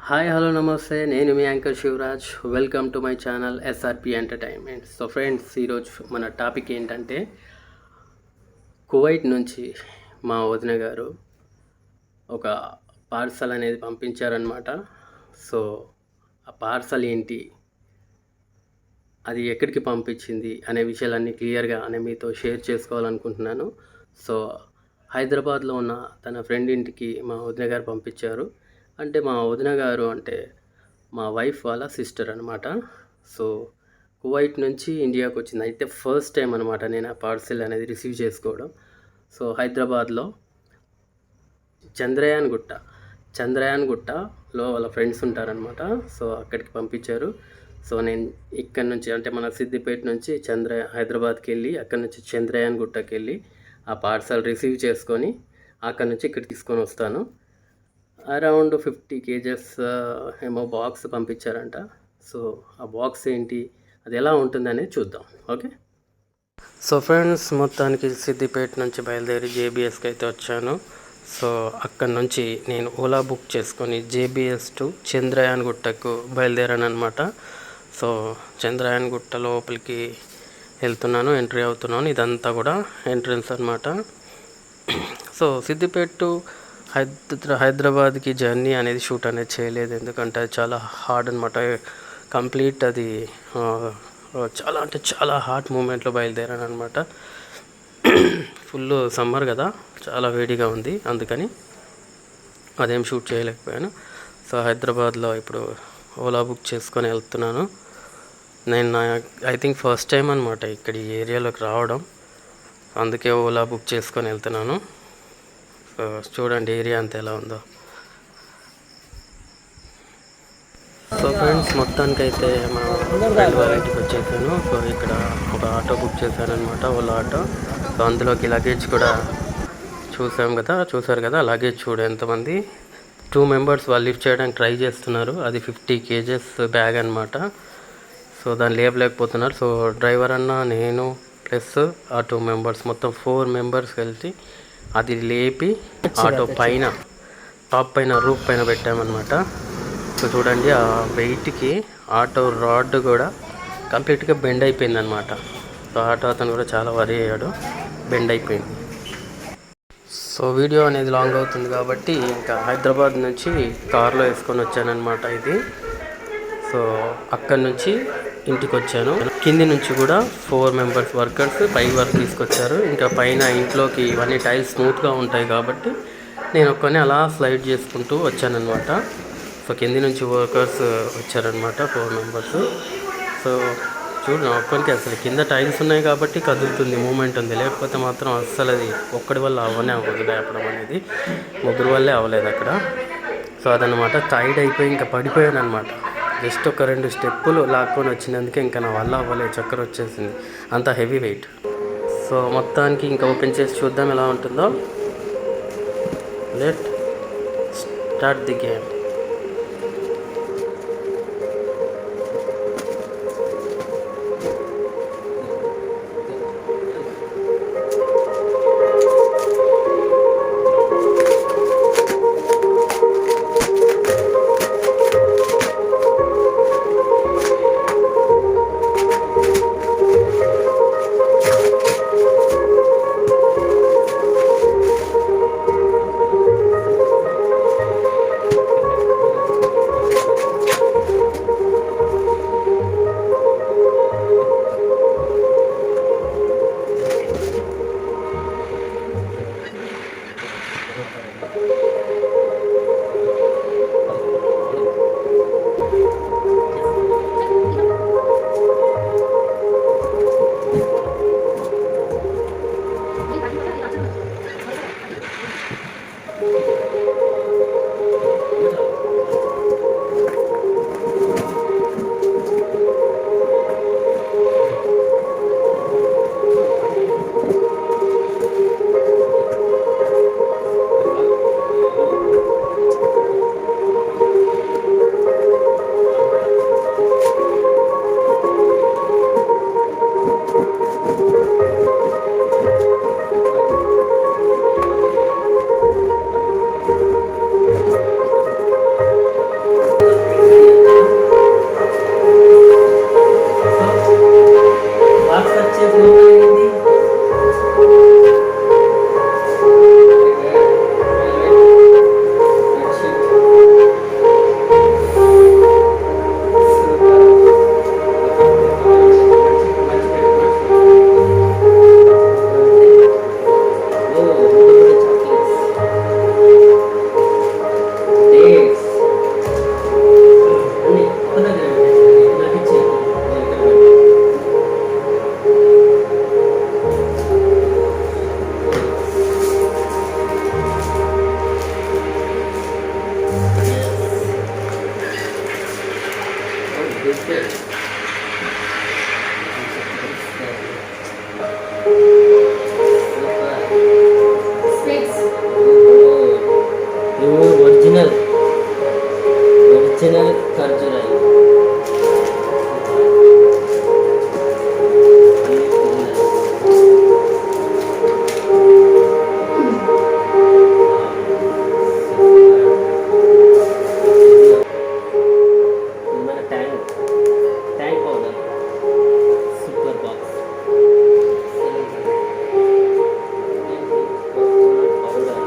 Hi hello నమస్తే, నేను మీ anchor Shivaraj. Welcome to my channel SRP entertainment. So friends, ఈరోజు మన టాపిక్ ఏంటంటే కువైట్ నుంచి మా వదిన గారు ఒక పార్సల్ అనేది పంపించారనమాట. సో ఆ పార్సల్ ఏంటి, అది ఎక్కడికి పంపించింది అనే విషయాలన్నీ క్లియర్గా మీతో షేర్ చేసుకోవాలనుకుంటున్నాను. సో హైదరాబాద్లో ఉన్న తన ఫ్రెండ్ ఇంటికి మా వదిన గారు పంపించారు. అంటే మా వదిన గారు అంటే మా వైఫ్ వాళ్ళ సిస్టర్ అనమాట. సో కువైట్ నుంచి ఇండియాకి వచ్చింది. అయితే ఫస్ట్ టైం అనమాట నేను ఆ పార్సిల్ అనేది రిసీవ్ చేసుకోవడం. సో హైదరాబాద్లో చంద్రయాన్ గుట్టలో వాళ్ళ ఫ్రెండ్స్ ఉంటారనమాట. సో అక్కడికి పంపించారు. సో నేను ఇక్కడ నుంచి అంటే మన సిద్దిపేట నుంచి హైదరాబాద్కి వెళ్ళి అక్కడ నుంచి చంద్రయాన్ గుట్టకి వెళ్ళి ఆ పార్సల్ రిసీవ్ చేసుకొని అక్కడ నుంచి ఇక్కడ తీసుకొని వస్తాను. అరౌండ్ 50 kgs ఏమో బాక్స్ పంపించారంట. సో ఆ బాక్స్ ఏంటి, అది ఎలా ఉంటుందనేది చూద్దాం. ఓకే. సో ఫ్రెండ్స్, మొత్తానికి సిద్దిపేట నుంచి బయలుదేరి జేబీఎస్కి అయితే వచ్చాను. సో అక్కడ నుంచి నేను ఓలా బుక్ చేసుకొని జేబీఎస్ టు చంద్రయాన్ గుట్టకు బయలుదేరాను అనమాట. సో చంద్రయాన్ గుట్ట లోపలికి వెళ్తున్నాను, ఎంట్రీ అవుతున్నాను. ఇదంతా కూడా ఎంట్రన్స్ అనమాట. సో సిద్దిపేట టు హైదరాబాద్కి జర్నీ అనేది షూట్ అనేది చేయలేదు, ఎందుకంటే చాలా హార్డ్ అనమాట. కంప్లీట్ అది చాలా అంటే చాలా హాట్ మూమెంట్లో బయలుదేరాను అనమాట. ఫుల్ సమ్మర్ కదా, చాలా వేడిగా ఉంది, అందుకని అదేం షూట్ చేయలేకపోయాను. సో హైదరాబాద్లో ఇప్పుడు ఓలా బుక్ చేసుకొని వెళ్తున్నాను. నేను ఐ థింక్ ఫస్ట్ టైం అనమాట ఇక్కడ ఈ ఏరియాలోకి రావడం, అందుకే ఓలా బుక్ చేసుకొని వెళ్తున్నాను. చూడండి ఏరియా అంతా ఎలా ఉందో. సో ఫ్రెండ్స్, మొత్తానికైతే మా ఫ్రెండ్ వాళ్ళ ఇంటికి వచ్చేసాను. సో ఇక్కడ ఒక ఆటో బుక్ చేశాను అనమాట, ఓలా ఆటో. సో అందులోకి లగేజ్ కూడా చూసారు కదా లగేజ్ చూడు ఎంతమంది, 2 members వాళ్ళు లిఫ్ట్ చేయడానికి ట్రై చేస్తున్నారు. అది 50 kgs బ్యాగ్ అనమాట. సో దాన్ని లేపలేకపోతున్నారు. సో డ్రైవర్ అన్న, నేను ప్లస్ ఆ 2 members, మొత్తం 4 members కలిసి అది లేపి ఆటో పైన టాప్ పైన రూఫ్ పైన పెట్టామన్నమాట. సో చూడండి, ఆ వెయిట్కి ఆటో రాడ్ కూడా కంప్లీట్గా బెండ్ అయిపోయింది అనమాట. సో ఆటో అతను కూడా చాలా వరి అయ్యాడు, బెండ్ అయిపోయింది. సో వీడియో అనేది లాంగ్ అవుతుంది కాబట్టి ఇంకా హైదరాబాద్ నుంచి కార్లో వేసుకొని వచ్చానమాట ఇది. సో అక్కడి నుంచి ఇంటికి వచ్చాను. కింది నుంచి కూడా 4 members వర్కర్స్ పై వరకు తీసుకొచ్చారు. ఇంకా పైన ఇంట్లోకి ఇవన్నీ టైల్స్ స్మూత్గా ఉంటాయి కాబట్టి నేను ఒక్కనే అలా స్లైడ్ చేసుకుంటూ వచ్చానమాట. సో కింది నుంచి వర్కర్స్ వచ్చారనమాట, 4 members. సో చూడు, నా ఒక్కరికి అసలు కింద టైల్స్ ఉన్నాయి కాబట్టి కదులుతుంది, మూమెంట్ ఉంది. లేకపోతే మాత్రం అస్సలు అది ఒక్కడి వల్ల అవ్వదు, లేపడం అనేది ముగ్గురు వల్లే అవ్వలేదు అక్కడ. సో అదనమాట, టైడ్ అయిపోయి ఇంకా పడిపోయాను అనమాట. జస్ట్ ఒక 2 స్టెప్పులు లాక్కొని వచ్చినందుకే ఇంకా నా వల్ల అవ్వలేదు, చక్కర వచ్చేసింది, అంత హెవీ వెయిట్. సో మొత్తానికి ఇంకా ఓపెన్ చేసి చూద్దాం ఎలా ఉంటుందో. Let start the game. Original original ఖర్జూరాయి. మన Tang powder super box powder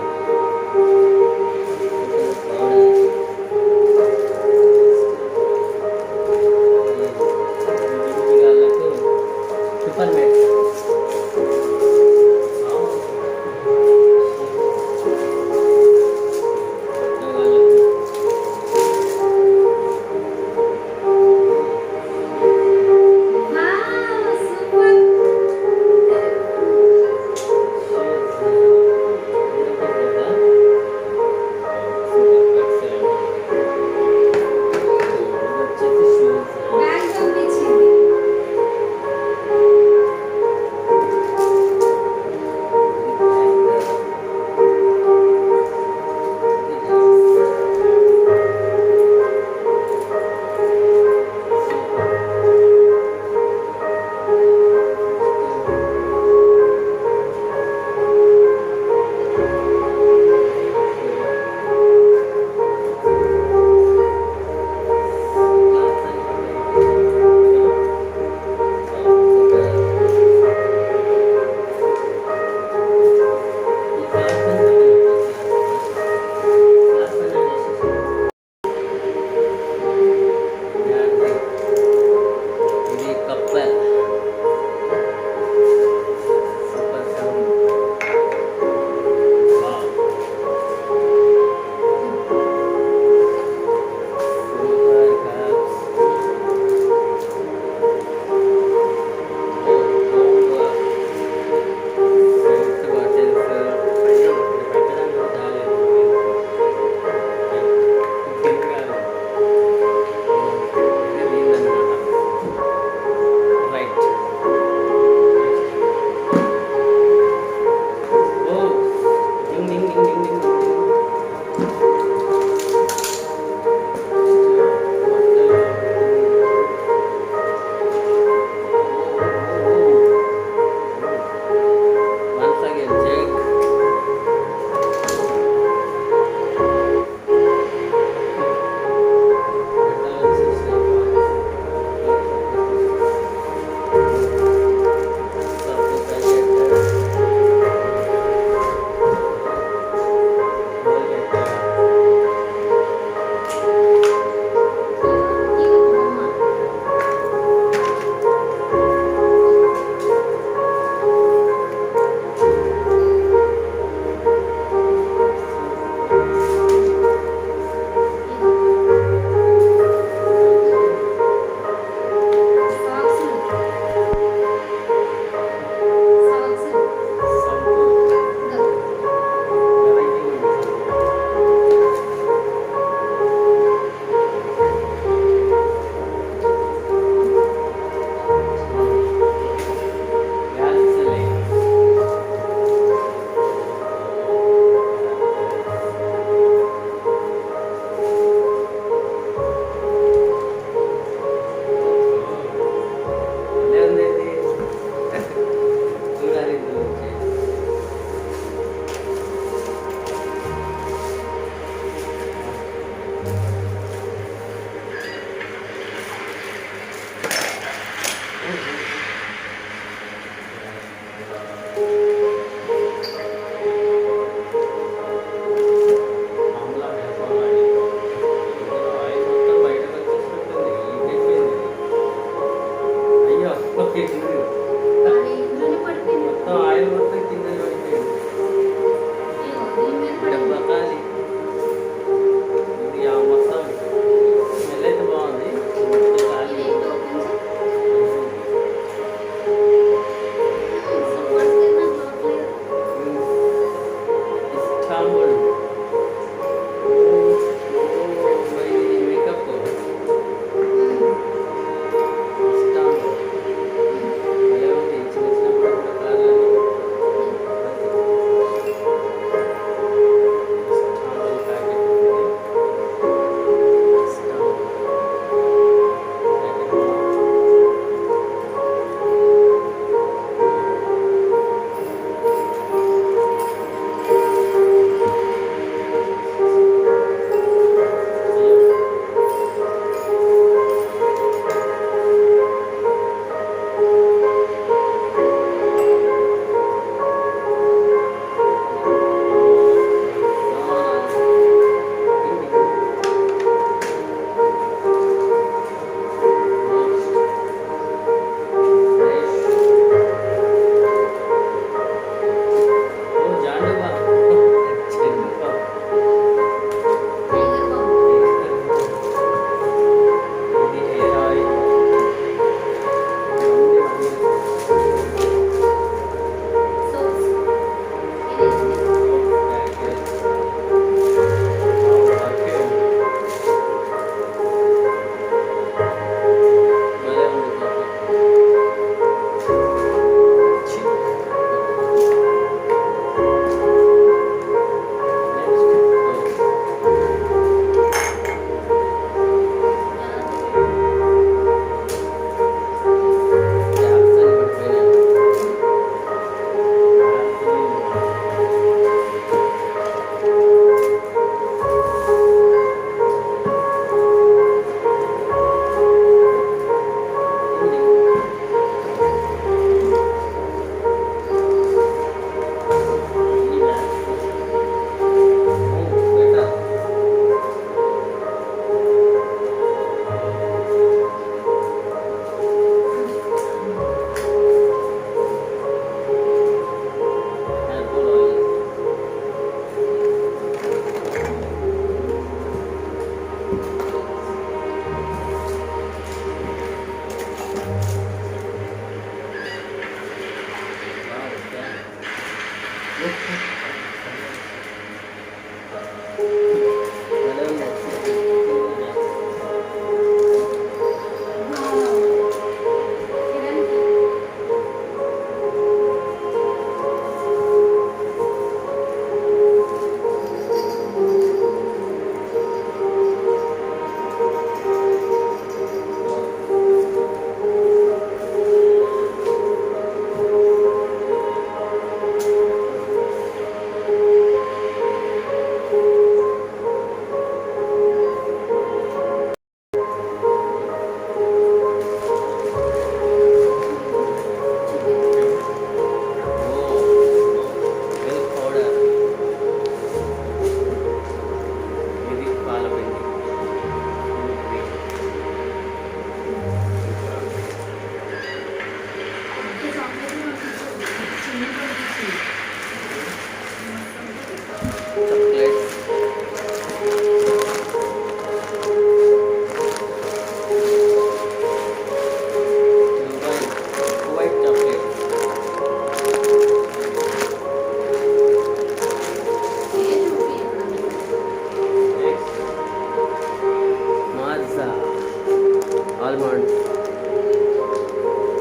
almond,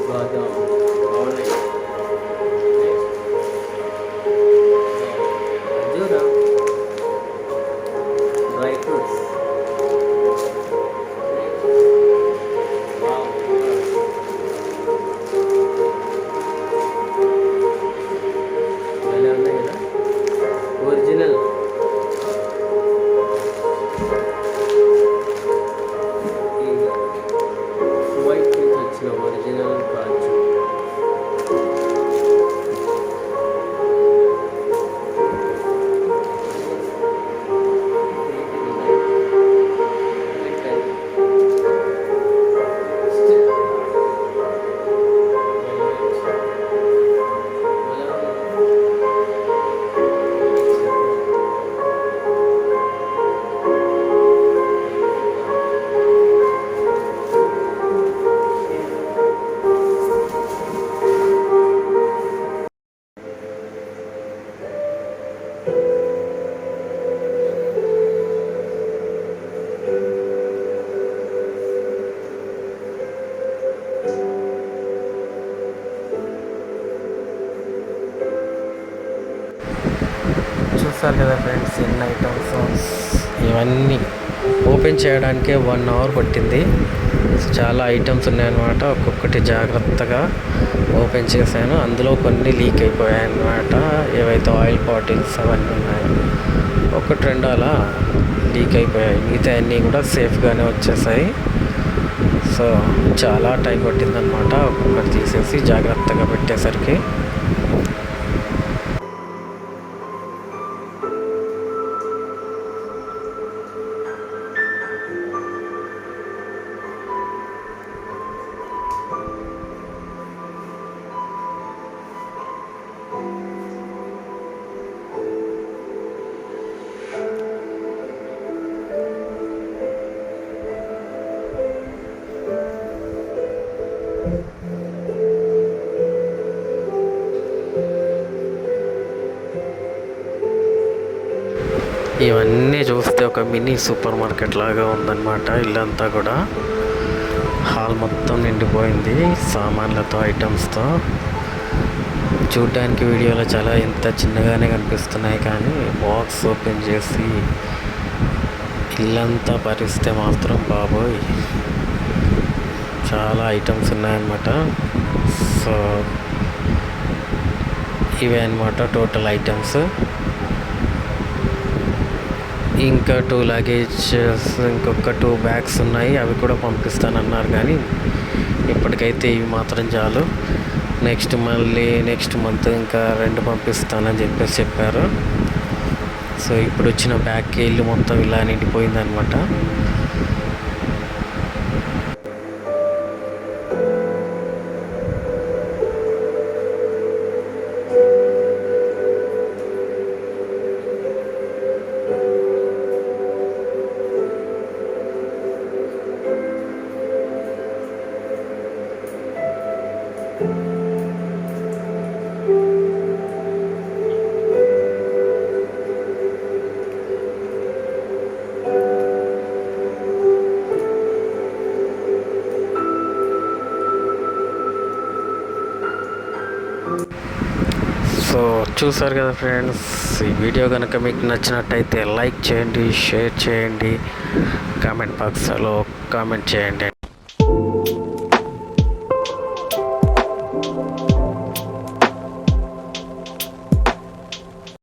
బాదం బాగున్నాయి. ఖర్జూరా, డ్రై ఫ్రూట్స్. భలే ఉన్నాయి కదా, ఒరిజినల్. కువైట్ నుంచి వచ్చిన ఒరిజినల్ కాజు. చూస్తారు కదా ఫ్రెండ్స్, ఎన్ని ఐటమ్స్. ఇవన్నీ ఓపెన్ చేయడానికే 1 అవర్ పట్టింది. చాలా ఐటమ్స్ ఉన్నాయన్నమాట. ఒక్కొక్కటి జాగ్రత్తగా ఓపెన్ చేశాను. అందులో కొన్ని లీక్ అయిపోయాయి అన్నమాట. ఏవైతే ఆయిల్ బాటిల్స్ అవన్నీ ఉన్నాయో 1-2 అలా లీక్ అయిపోయాయి. మిగతా అన్నీ కూడా సేఫ్గానే వచ్చేసాయి. సో చాలా టైం పట్టిందనమాట ఒక్కొక్కటి తీసేసి జాగ్రత్తగా పెట్టేసరికి. ఇవన్నీ చూస్తే ఒక మినీ సూపర్ మార్కెట్ లాగా ఉందన్నమాట. ఇల్లంతా కూడా హాల్ మొత్తం నిండిపోయింది సామాన్లతో, ఐటమ్స్తో. చూడ్డానికి వీడియోలో చాలా ఇంత చిన్నగానే కనిపిస్తున్నాయి, కానీ బాక్స్ ఓపెన్ చేసి ఇల్లంతా పరిస్తే మాత్రం బాబోయ్ చాలా ఐటమ్స్ ఉన్నాయన్నమాట. సో ఇవే అన్నమాట టోటల్ ఐటమ్స్. ఇంకా 2 లగేజెస్, ఇంకొక 2 బ్యాగ్స్ ఉన్నాయి. అవి కూడా పంపిస్తానన్నారు, కానీ ఇప్పటికైతే ఇవి మాత్రం చాలు. నెక్స్ట్ మంత్ ఇంకా 2 పంపిస్తానని చెప్పారు. సో ఇప్పుడు వచ్చిన బ్యాగ్కి ఇల్లు మొత్తం ఇలా నిండిపోయిందనమాట. సో చూసారు కదా ఫ్రెండ్స్, ఈ వీడియో కనుక మీకు నచ్చినట్టయితే లైక్ చేయండి, షేర్ చేయండి, కామెంట్ బాక్స్లో కామెంట్ చేయండి.